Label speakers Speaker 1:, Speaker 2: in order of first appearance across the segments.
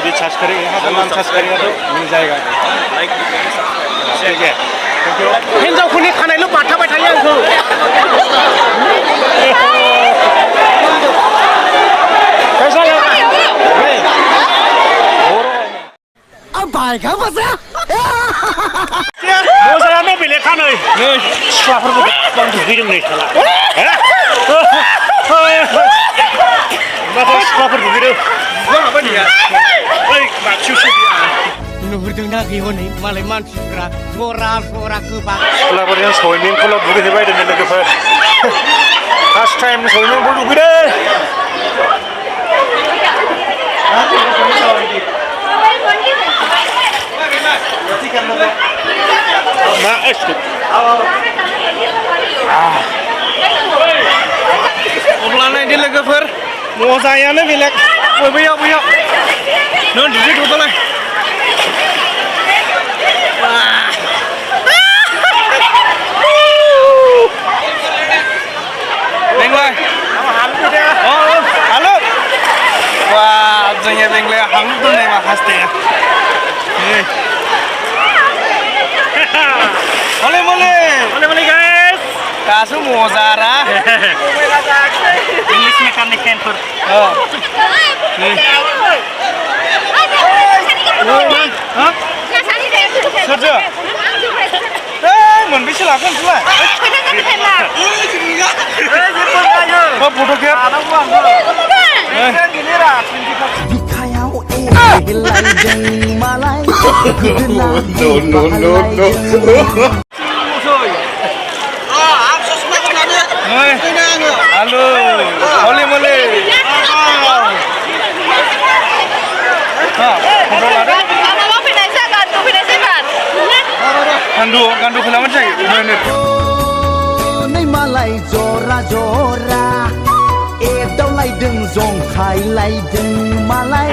Speaker 1: जुदि चार्ज करेगा तो नाम चार्ज करेगा तो मिल जाएगा ठीक है हिन्जावफोरनि खानायल' बाथाबाय थायो आंखौ कैसा लगा
Speaker 2: बाइकआ मोजां
Speaker 1: मोजाङानो बेलेखा नै सिख्लाफोरबो गोबां दुगैदों नै साला माथो सिख्लाफोर दुगैदों माबायदिया ओइ बाक्सिउसो
Speaker 2: नुहुरदोंना गैहनै मालाय मानसिफ्रा जरा जरा गोबां
Speaker 1: सिख्लाफोरजों सुइमिं पुलाव दुगैहैबायदों लोगोफोर फार्स्ट टाइम सुइमिं पुल दुगैदों मा अब्ला नायदो लोगोफोर मजायानो बेलेग बैयाव नों दुगैथ'दोलाय बेंलाय halo wah जोंनिया बेंलाया हां दोननाय माखासे Boleh guys. Kasu mozara. English mechanic handphone. Oh. Hah? Kerja. मोनबेसे लागोन नोंलाय? मा फट' खेब?
Speaker 2: बिखायाव एलायदों मालाय
Speaker 1: No. Halo, boleh. Gandu kelaman saya.
Speaker 2: नै मालाय जरा जरा एदावलायदों जंखायलायदों मालाय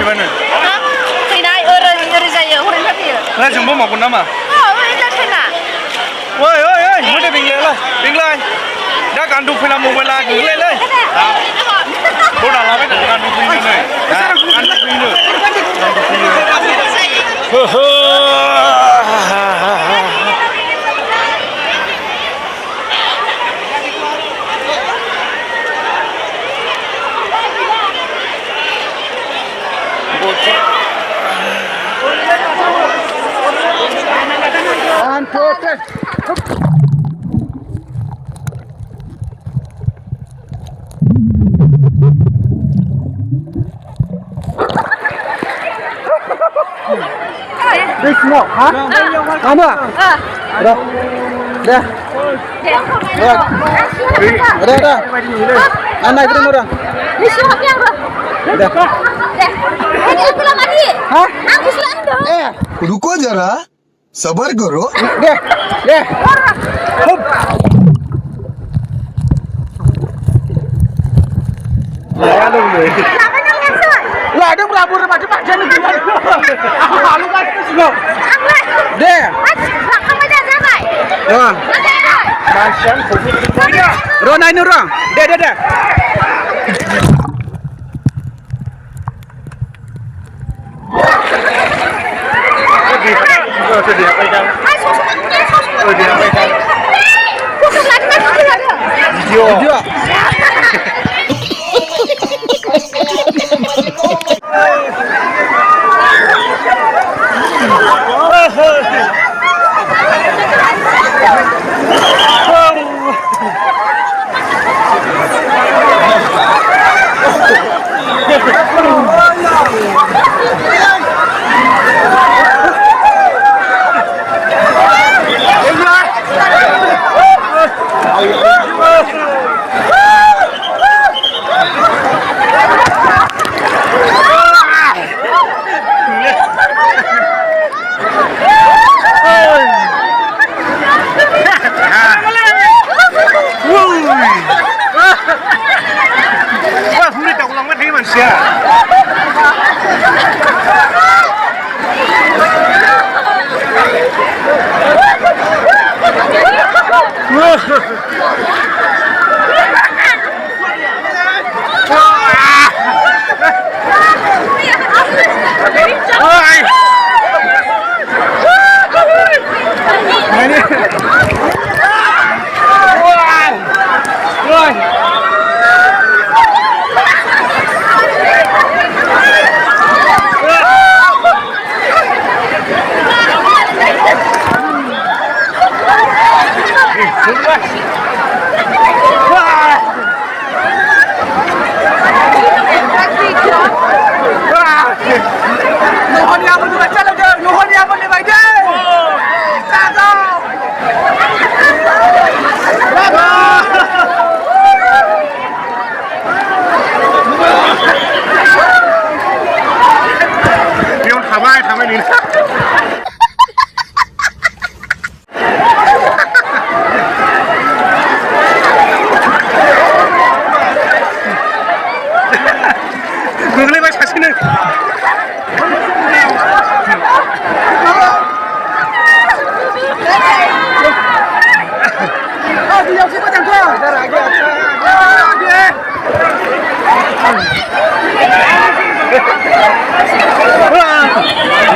Speaker 3: फैनाय ओरै जायो हरैनिफ्राय फैयो
Speaker 1: ला जोंबो मावगोन नामा
Speaker 3: ओरै जाथायना
Speaker 1: ओइ मोदै बेंलाय दा गान्दु फैना मबाइला गोग्लैलाय बना लाबाय दा गान्दु फैनो नै गान्दु फैनो
Speaker 2: This small, hah? Mana? Dah. Anak itu murah.
Speaker 3: Ini siapa yang
Speaker 2: Dah.
Speaker 3: Ini aku lagi.
Speaker 2: Hah?
Speaker 3: Aku selalu.
Speaker 4: रुको जरा सबर करो
Speaker 2: Deh. Hup. Lah ada berabur macam macam ni. Aku halu kan semua. Deh.
Speaker 3: Kamu dah sampai.
Speaker 1: Macam
Speaker 2: Rona ini orang. Deh.
Speaker 1: diapakan? Diapakan? Video.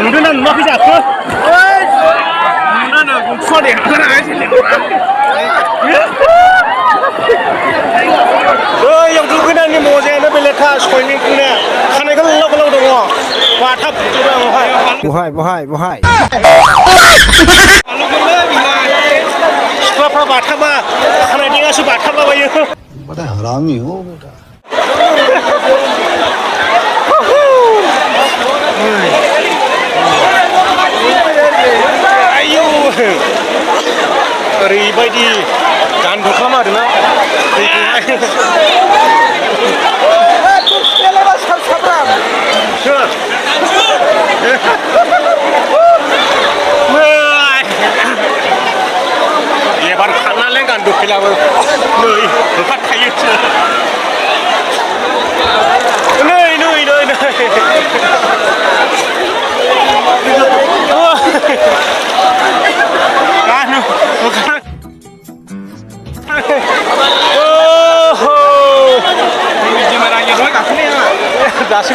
Speaker 1: नुदोंना नुवाखै जाखो नुदों गंथुवा देरखोनाय बैयाव दुगैनायनि मजायानो बेलेखा सुइमिं पुलनिया खानायखौ गोलाव गोलाव दङ बाथा फुजोबो आं
Speaker 2: बहाय
Speaker 1: सिख्लाफ्रा बाथाबा खानाय देगासो बाथाबलाबायो
Speaker 4: बड़ा हरामी हो बेटा
Speaker 1: आयौ ओरैबायदि गान दखाम आरोना एबार खारनालाय गान दखेलाबो नै ओंखारखायोसो नै दासो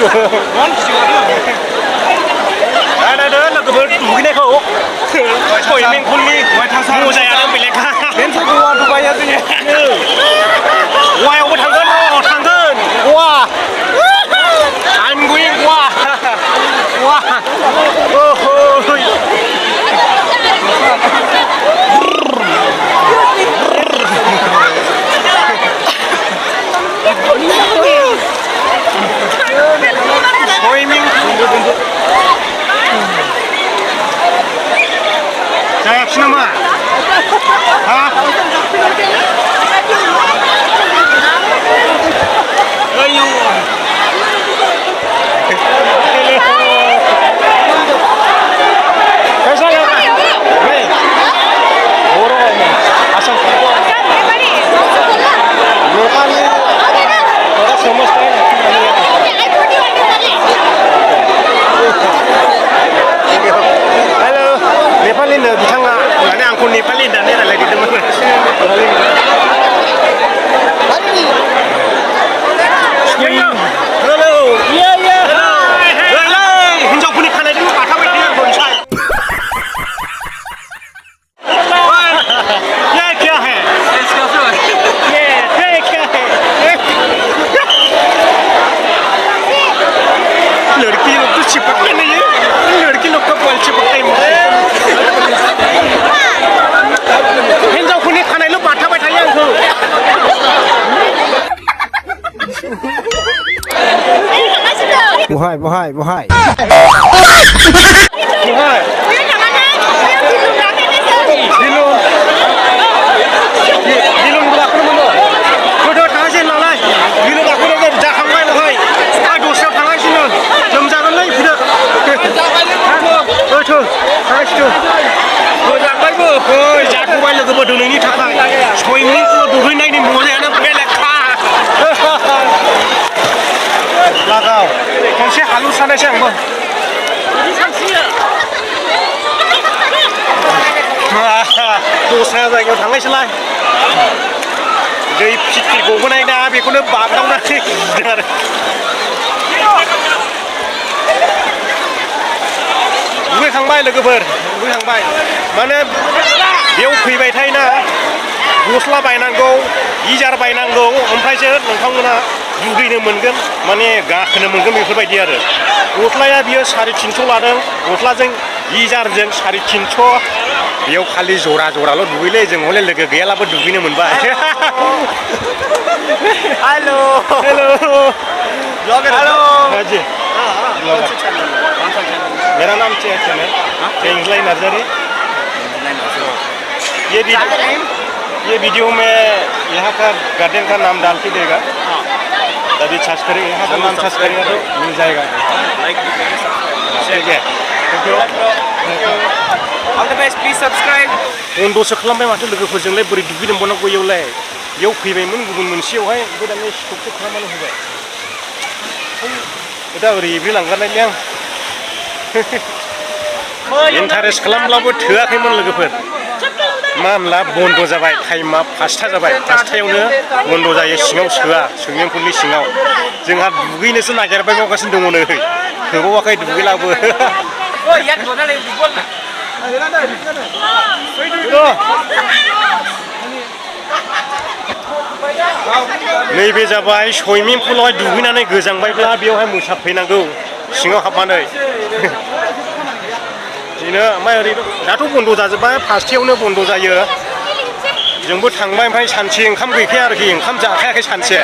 Speaker 1: लोगोफोर दुगैनायखौ सुइमिं पुलनि मजायानो बेलेखा गवायावबो थांगोन थांगोन गवा I'm going गवा Swimming जायाखिसै नामा हा आयौ नेपाली बिथाङा माने आंखौ नेपाली होननानै रायलायदोंमोन हिनजावफोरनि खानायजों बाथाबाय थायो आंखौ क्या है लड़की लोग तो चिपकते नहीं है लड़की लोग का बल चिपकता है हिनजावफोरनि खानायल' बाथाबाय थायो आंखौ
Speaker 2: बहाय
Speaker 1: जाखांबाय नालाय दस्रायाव थांगासिनो लोमजागोनलै फैदो थांगासिनो मोजांबायबो फै जाथ'बाय लोगोफोर दिनैनि थाखाय सुइमिं पुलाव दुगैनायनि मजायानो बेलेखा लागाव खनसे हालुसानायसै आंबो दस्रा जायगायाव थांनायसैलाय दै फिथिर गबोनाय ना बेखौनो बागदावनानै गिदों आरो दुगैखांबाय लोगोफोर दुगैखांबाय माने बेयाव फैबाय थायोना गस्ला बायनांगौ गिजार बायनांगौ ओमफ्रायसो नोंथांमोना दुगैनो मोनगोन माने गाखोनो मोनगोन बेफोरबायदि आरो गस्लाया बियो 350 लादों गस्लाजों गिजारजों 350 बेयाव खालि जरा दुगैलै जों हले लोगो गैयालाबो दुगैनो मोनबाय हेलो ब्लॉगर हेलो हाँ जी मेरा नाम चेतन है चेंगलाई नर्सरी ये वीडियो में यहाँ का गार्डन का नाम डाल के देगा तभी सर्च करेंगे यहाँ का नाम सर्च करेंगे तो मिल जाएगा ठीक है thank you
Speaker 2: All the best, please subscribe.
Speaker 1: बन्दसो खालामबाय माथो लोगोफोरजोंलाय बोरै दुगैनोबावनांगौ इयावलाय बेयाव फैबायमोन गुबुन मोनसेयावहाय ओमफ्राय दानिया स्टपसो खालामनानै होबाय दा ओरै एब्रिलांगारनायलै आं इन्टारेस्ट खालामब्लाबो थोआखैमोन लोगोफोर मा होनला बन्द' जाबाय टाइमा 5टा जाबाय 5टायावनो बन्द' जायो सिङाव सोआ सुइमिं पुलनि सिङाव जोंहा दुगैनोसो नागिरबाय मावगासिनो दङ नै थोबावाखै दुगैलाबो नैबे जाबाय सुइमिं पुलावहाय दुगैनानै गोजांबायब्ला बेयावहाय मोसाफैनांगौ सिङाव हाबनानै बिदिनो ओमफ्राय ओरै दाथ' बन्द' जाजोब्बाय 5टायावनो बन्द' जायो जोंबो थांबाय ओमफ्राय सानसे ओंखाम गैखाया आरोखि ओंखाम जाखायाखै सानसे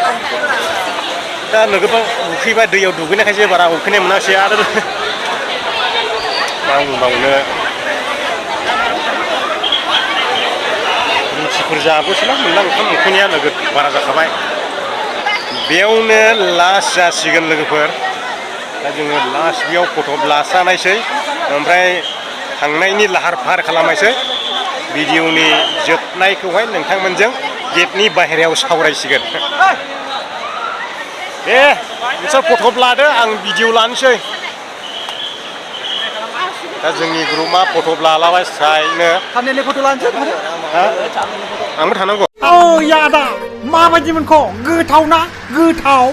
Speaker 1: दा नोगोबां उखैबाय दैयाव दुगैनायखायसो बारा उखैनाय मोनासै आरो मा बुंबावनो रुटिफोर जाबोसैला मोनला ओंखाम उखैनाया नोगोद बारा जाखाबाय बेयावनो लास्ट जासिगोन लोगोफोर दा जोङो लास्ट बेयाव फट' लास्रानायसै ओमफ्राय थांनायनि लाहार फाहार खालामनायसै भिडिअनि जोबनायखौहाय नोंथांमोनजों गेटनि बाहेरायाव सावरायसिगोन दे नोंसोर फट' लादो आं भिडिअ लानोसै दा जोंनि ग्रुपआ फट' लालाबाय स्रायनो
Speaker 2: सानैनि फट' लानोसै
Speaker 1: आंबो थानांगौ
Speaker 2: औ यादा माबायदि मोनखो गोथाव ना गोथाव